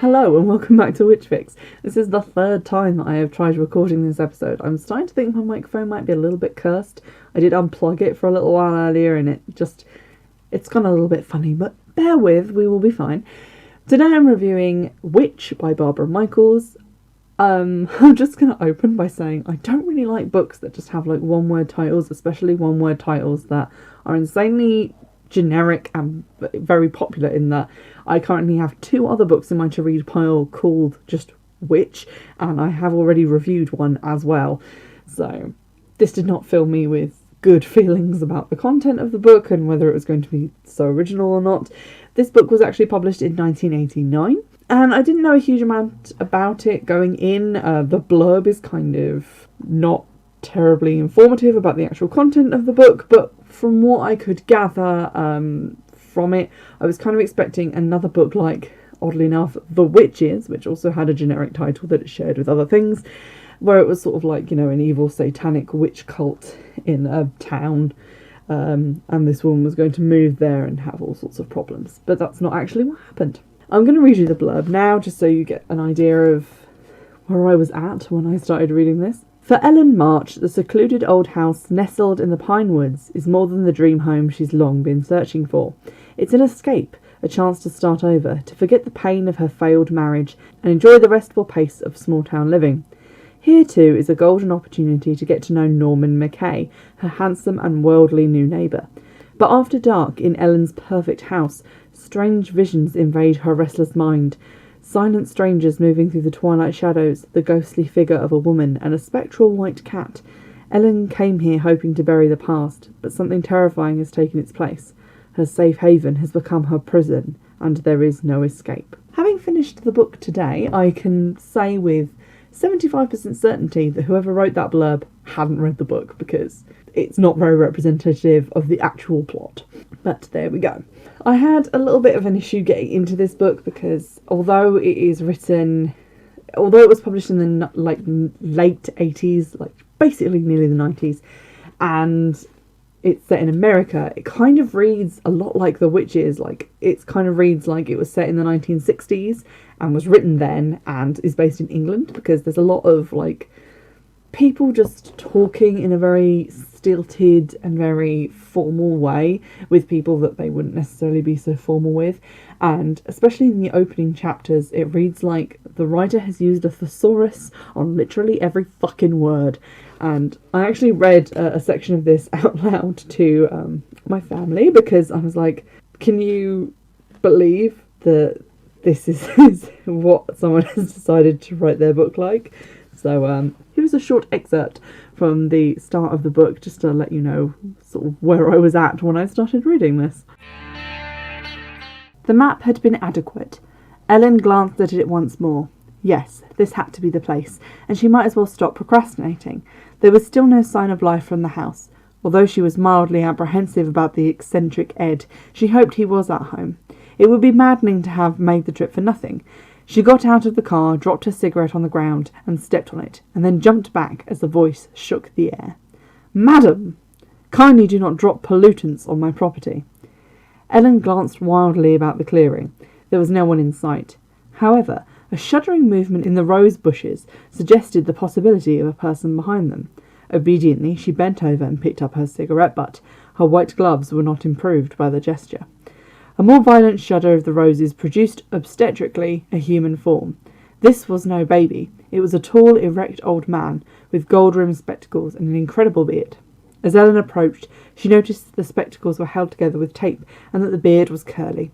Hello and welcome back to Witchfix. This is the third time that I have tried recording this episode. I'm starting to think my microphone might be a little bit cursed. I did unplug it for a little while earlier and it's gone a little bit funny, but bear with, we will be fine. Today I'm reviewing Witch by Barbara Michaels. I'm just going to open by saying I don't really like books that just have like one-word titles, especially one-word titles that are insanely generic and very popular, in that I currently have two other books in my to read pile called just Witch, and I have already reviewed one as well. So this did not fill me with good feelings about the content of the book and whether it was going to be so original or not. This book was actually published in 1989, and I didn't know a huge amount about it going in. The blurb is kind of not terribly informative about the actual content of the book, but from what I could gather from it, I was kind of expecting another book like, oddly enough, The Witches, which also had a generic title that it shared with other things, where it was sort of like, you know, an evil satanic witch cult in a town, and this woman was going to move there and have all sorts of problems. But that's not actually what happened. I'm going to read you the blurb now, just so you get an idea of where I was at when I started reading this. For Ellen March, the secluded old house nestled in the pine woods is more than the dream home she's long been searching for. It's an escape, a chance to start over, to forget the pain of her failed marriage and enjoy the restful pace of small-town living. Here, too, is a golden opportunity to get to know Norman Mackay, her handsome and worldly new neighbour. But after dark, in Ellen's perfect house, strange visions invade her restless mind. Silent strangers moving through the twilight shadows, the ghostly figure of a woman, and a spectral white cat. Ellen came here hoping to bury the past, but something terrifying has taken its place. Her safe haven has become her prison, and there is no escape. Having finished the book today, I can say with 75% certainty that whoever wrote that blurb hadn't read the book, because it's not very representative of the actual plot. But there we go. I had a little bit of an issue getting into this book because although it was published in the late 80s, like basically nearly the 90s, and it's set in America, it kind of reads a lot like The Witches. Like, it kind of reads like it was set in the 1960s and was written then and is based in England, because there's a lot of like people just talking in a very stilted and very formal way with people that they wouldn't necessarily be so formal with, and especially in the opening chapters it reads like the writer has used a thesaurus on literally every fucking word. And I actually read a section of this out loud to my family, because I was like, can you believe that this is what someone has decided to write their book like? So here's a short excerpt from the start of the book, just to let you know sort of where I was at when I started reading this. The map had been adequate. Ellen glanced at it once more. Yes, this had to be the place, and she might as well stop procrastinating. There was still no sign of life from the house. Although she was mildly apprehensive about the eccentric Ed, she hoped he was at home. It would be maddening to have made the trip for nothing. She got out of the car, dropped her cigarette on the ground, and stepped on it, and then jumped back as the voice shook the air. "Madam, kindly do not drop pollutants on my property." Ellen glanced wildly about the clearing. There was no one in sight. However, a shuddering movement in the rose bushes suggested the possibility of a person behind them. Obediently, she bent over and picked up her cigarette butt. Her white gloves were not improved by the gesture. A more violent shudder of the roses produced obstetrically a human form. This was no baby. It was a tall, erect old man with gold-rimmed spectacles and an incredible beard. As Ellen approached, she noticed that the spectacles were held together with tape and that the beard was curly.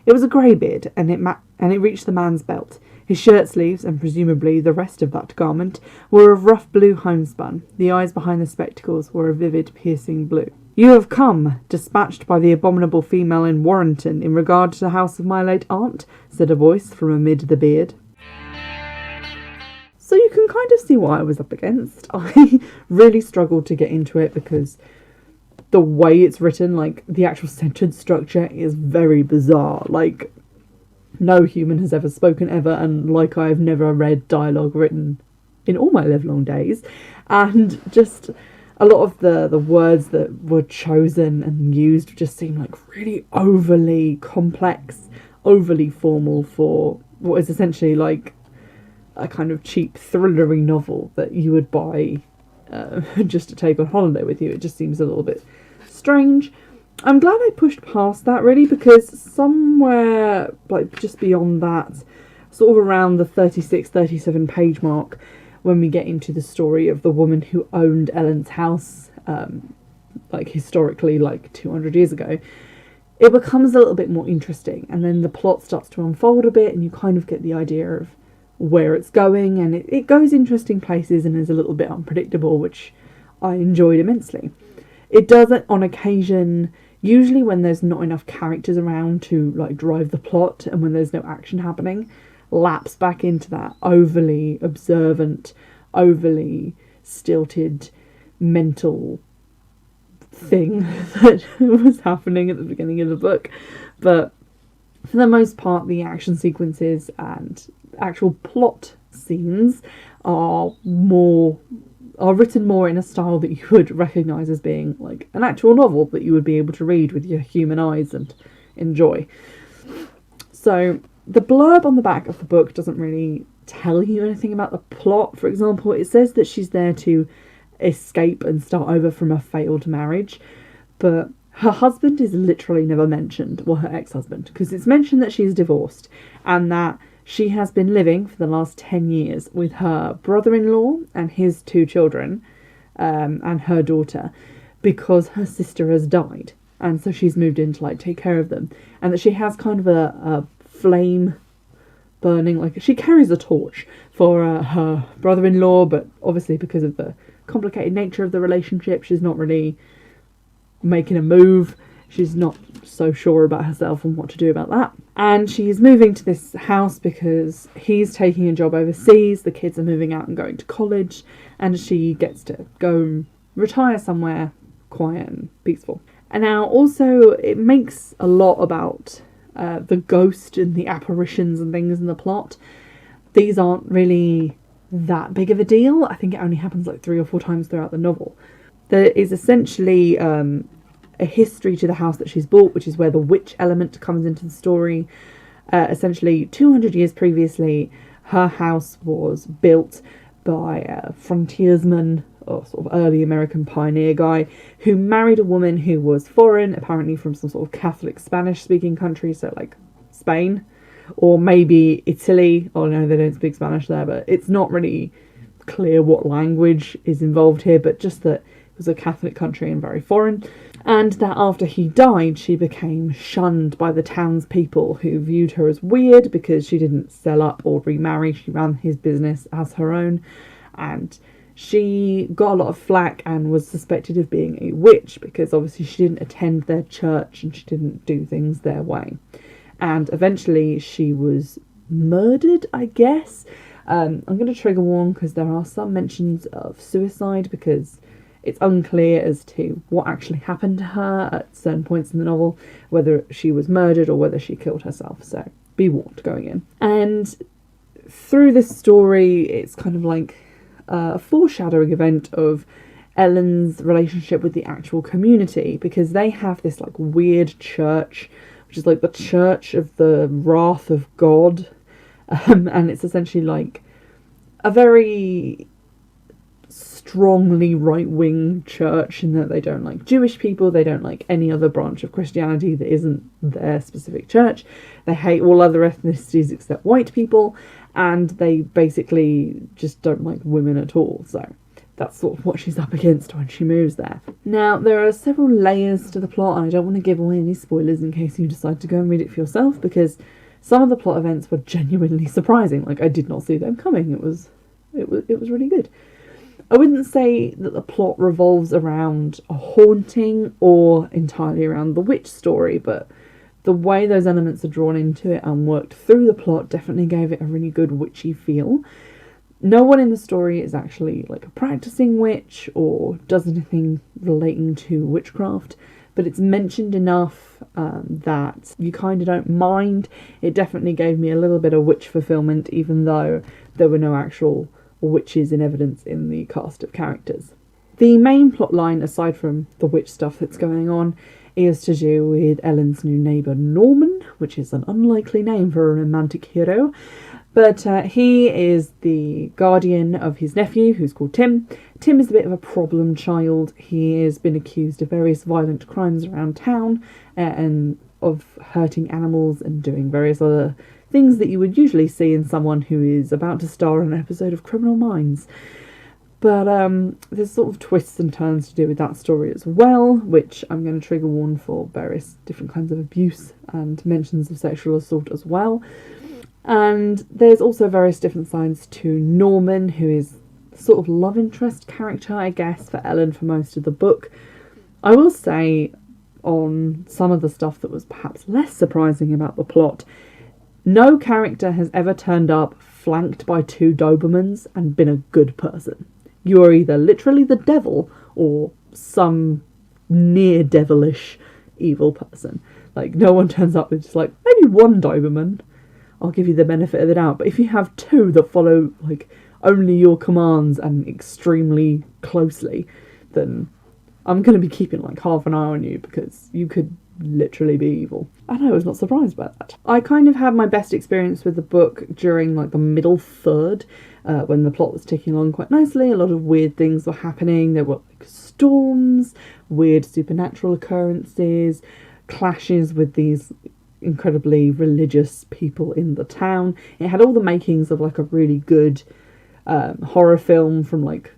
It was a grey beard, and it reached the man's belt. His shirt sleeves, and presumably the rest of that garment, were of rough blue homespun. The eyes behind the spectacles were a vivid, piercing blue. "You have come, dispatched by the abominable female in Warrenton in regard to the house of my late aunt," said a voice from amid the beard. So you can kind of see what I was up against. I really struggled to get into it because the way it's written, like the actual sentence structure, is very bizarre. Like, no human has ever spoken ever, and like I've never read dialogue written in all my livelong days. And just a lot of the words that were chosen and used just seem like really overly complex, overly formal for what is essentially like a kind of cheap thrillery novel that you would buy just to take on holiday with you. It just seems a little bit strange. I'm glad I pushed past that, really, because somewhere like just beyond that, sort of around the 36-37 page mark, when we get into the story of the woman who owned Ellen's house, like historically, like 200 years ago, it becomes a little bit more interesting, and then the plot starts to unfold a bit, and you kind of get the idea of where it's going, and it goes interesting places and is a little bit unpredictable, which I enjoyed immensely. It does it on occasion, usually when there's not enough characters around to like drive the plot, and when there's no action happening, lapse back into that overly observant, overly stilted mental thing that was happening at the beginning of the book. But for the most part, the action sequences and actual plot scenes are written more in a style that you would recognise as being like an actual novel that you would be able to read with your human eyes and enjoy. So the blurb on the back of the book doesn't really tell you anything about the plot. For example, it says that she's there to escape and start over from a failed marriage, but her husband is literally never mentioned, well, her ex-husband, because it's mentioned that she's divorced and that she has been living for the last 10 years with her brother-in-law and his 2 children, and her daughter, because her sister has died, and so she's moved in to like take care of them, and that she has kind of a flame burning, like she carries a torch for her brother-in-law, but obviously because of the complicated nature of the relationship, she's not really making a move. She's not so sure about herself and what to do about that. And she's moving to this house because he's taking a job overseas, the kids are moving out and going to college, and she gets to go and retire somewhere quiet and peaceful. And now also it makes a lot about the ghost and the apparitions and things in the plot. These aren't really that big of a deal. I think it only happens like 3 or 4 times throughout the novel. There is essentially a history to the house that she's bought, which is where the witch element comes into the story. Essentially, 200 years previously, her house was built by a frontiersman, or sort of early American pioneer guy, who married a woman who was foreign, apparently from some sort of Catholic Spanish-speaking country, so like Spain, or maybe Italy. Oh no, they don't speak Spanish there, but it's not really clear what language is involved here, but just that it was a Catholic country and very foreign. And that after he died, she became shunned by the townspeople, who viewed her as weird because she didn't sell up or remarry. She ran his business as her own, and she got a lot of flack and was suspected of being a witch because obviously she didn't attend their church and she didn't do things their way. And eventually she was murdered, I guess. I'm going to trigger warn because there are some mentions of suicide, because it's unclear as to what actually happened to her at certain points in the novel, whether she was murdered or whether she killed herself. So be warned going in. And through this story, it's kind of like a foreshadowing event of Ellen's relationship with the actual community, because they have this like weird church, which is like the Church of the Wrath of God, and it's essentially like a very strongly right-wing church in that they don't like Jewish people, they don't like any other branch of Christianity that isn't their specific church, they hate all other ethnicities except white people, and they basically just don't like women at all. So that's sort of what she's up against when she moves there. Now, there are several layers to the plot, and I don't want to give away any spoilers in case you decide to go and read it for yourself, because some of the plot events were genuinely surprising. Like, I did not see them coming. It was really good. I wouldn't say that the plot revolves around a haunting or entirely around the witch story, but the way those elements are drawn into it and worked through the plot definitely gave it a really good witchy feel. No one in the story is actually like a practicing witch or does anything relating to witchcraft, but it's mentioned enough that you kind of don't mind. It definitely gave me a little bit of witch fulfillment, even though there were no actual witches in evidence in the cast of characters. The main plot line, aside from the witch stuff that's going on, is to do with Ellen's new neighbour Norman, which is an unlikely name for a romantic hero. But he is the guardian of his nephew, who's called Tim. Tim is a bit of a problem child. He has been accused of various violent crimes around town and of hurting animals and doing various other things that you would usually see in someone who is about to star in an episode of Criminal Minds. But there's sort of twists and turns to do with that story as well, which I'm going to trigger warn for various different kinds of abuse and mentions of sexual assault as well. And there's also various different sides to Norman, who is the sort of love interest character, I guess, for Ellen for most of the book. I will say, on some of the stuff that was perhaps less surprising about the plot, no character has ever turned up flanked by 2 Dobermans and been a good person. You are either literally the devil or some near devilish evil person. Like, no one turns up with just like, maybe 1 Doberman. I'll give you the benefit of the doubt. But if you have 2 that follow like only your commands and extremely closely, then I'm going to be keeping like half an eye on you, because you could literally be evil. And I was not surprised by that. I kind of had my best experience with the book during like the middle third, when the plot was ticking along quite nicely. A lot of weird things were happening. There were like storms, weird supernatural occurrences, clashes with these incredibly religious people in the town. It had all the makings of like a really good horror film from like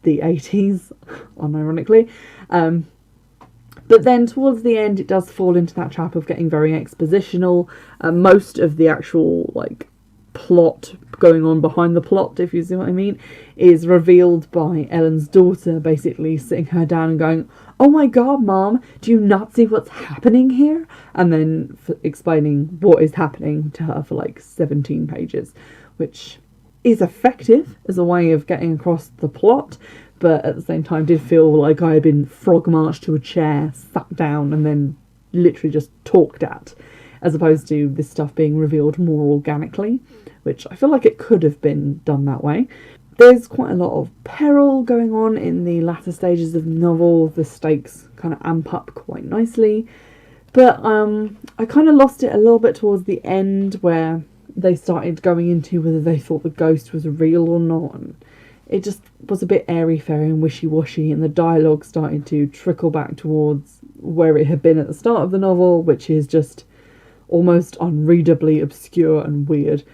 the 80s, unironically. But then towards the end it does fall into that trap of getting very expositional. Most of the actual like plot going on behind the plot, if you see what I mean, is revealed by Ellen's daughter basically sitting her down and going, "Oh my god, Mom, do you not see what's happening here?" And then explaining what is happening to her for like 17 pages, which is effective as a way of getting across the plot, but at the same time did feel like I had been frog marched to a chair, sat down, and then literally just talked at, as opposed to this stuff being revealed more organically, which I feel like it could have been done that way. There's quite a lot of peril going on in the latter stages of the novel. The stakes kind of amp up quite nicely. But I kind of lost it a little bit towards the end, where they started going into whether they thought the ghost was real or not. And it just was a bit airy-fairy and wishy-washy, and the dialogue started to trickle back towards where it had been at the start of the novel, which is just almost unreadably obscure and weird.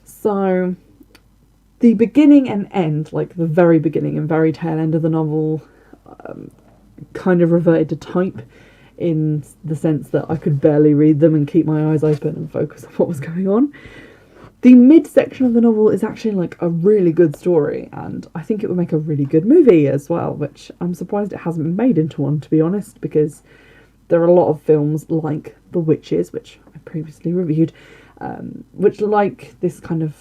So the beginning and end, like the very beginning and very tail end of the novel, kind of reverted to type, in the sense that I could barely read them and keep my eyes open and focus on what was going on. The mid-section of the novel is actually like a really good story, and I think it would make a really good movie as well, which I'm surprised it hasn't been made into one, to be honest, because there are a lot of films like The Witches, which I previously reviewed, which like this kind of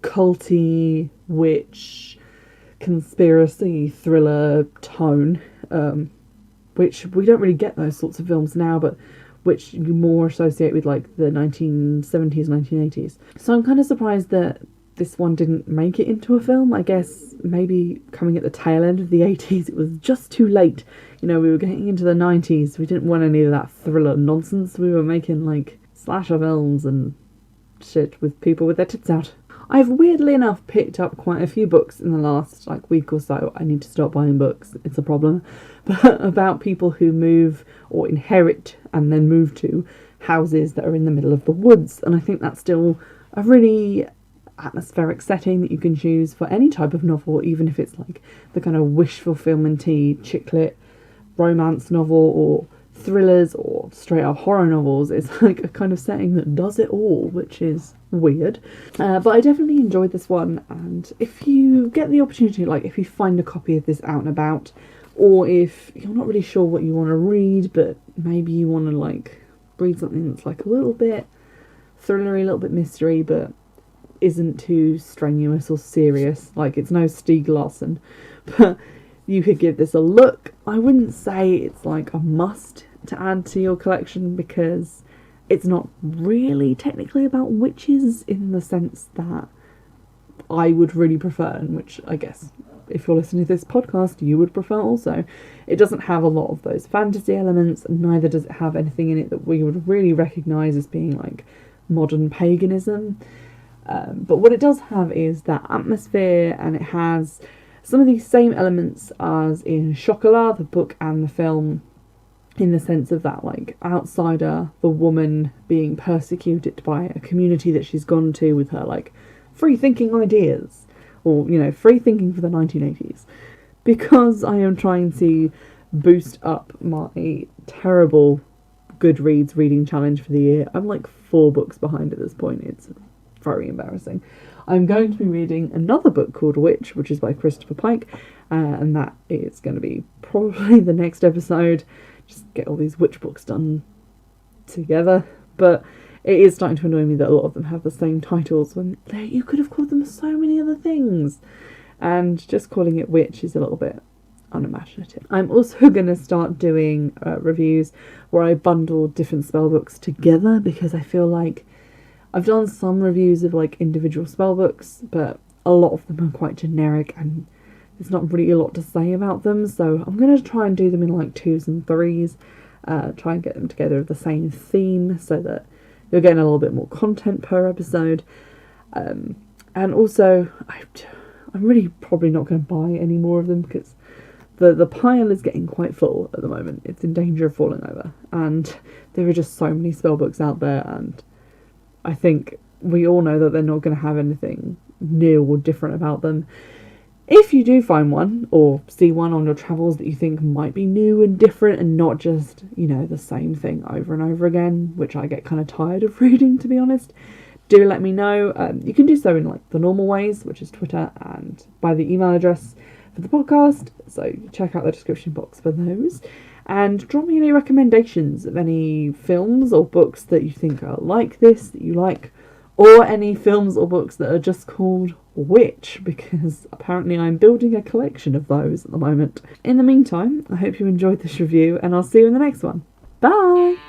culty witch conspiracy thriller tone, which we don't really get those sorts of films now, but which you more associate with like the 1970s, 1980s. So I'm kind of surprised that this one didn't make it into a film. I guess maybe coming at the tail end of the 80s, it was just too late. You know, we were getting into the 90s. We didn't want any of that thriller nonsense. We were making like slasher films and shit with people with their tits out. I've weirdly enough picked up quite a few books in the last like week or so. I need to stop buying books, it's a problem. But about people who move or inherit and then move to houses that are in the middle of the woods. And I think that's still a really atmospheric setting that you can choose for any type of novel, even if it's like the kind of wish fulfillment-y chick lit romance novel or thrillers or straight up horror novels. It's like a kind of setting that does it all, which is weird. But I definitely enjoyed this one, and if you get the opportunity, like if you find a copy of this out and about, or if you're not really sure what you want to read, but maybe you want to like read something that's like a little bit thrillery, a little bit mystery, but isn't too strenuous or serious, like it's no Stieg Larsson, but you could give this a look. I wouldn't say it's like a must to add to your collection, because it's not really technically about witches in the sense that I would really prefer, and which I guess if you're listening to this podcast, you would prefer also. It doesn't have a lot of those fantasy elements, neither does it have anything in it that we would really recognise as being like modern paganism. But what it does have is that atmosphere, and it has some of these same elements as in Chocolat, the book and the film, in the sense of that like outsider, the woman being persecuted by a community that she's gone to with her like free thinking ideas, or free thinking for the 1980s. Because I am trying to boost up my terrible Goodreads reading challenge for the year, I'm like 4 books behind at this point. It's very embarrassing. I'm going to be reading another book called Witch, which is by Christopher Pike, and that is going to be probably the next episode. Just get all these witch books done together. But it is starting to annoy me that a lot of them have the same titles when you could have called them so many other things. And just calling it Witch is a little bit unimaginative. I'm also going to start doing reviews where I bundle different spell books together, because I feel like I've done some reviews of like individual spell books, but a lot of them are quite generic and there's not really a lot to say about them. So I'm going to try and do them in like 2s and 3s, try and get them together with the same theme so that you're getting a little bit more content per episode. And also, I'm really probably not going to buy any more of them, because the pile is getting quite full at the moment. It's in danger of falling over, and there are just so many spell books out there, and I think we all know that they're not going to have anything new or different about them. If you do find one or see one on your travels that you think might be new and different and not just, the same thing over and over again, which I get kind of tired of reading, to be honest, do let me know. You can do so in like the normal ways, which is Twitter, and by the email address for the podcast. So check out the description box for those. And drop me any recommendations of any films or books that you think are like this, that you like, or any films or books that are just called Witch, because apparently I'm building a collection of those at the moment. In the meantime, I hope you enjoyed this review, and I'll see you in the next one. Bye!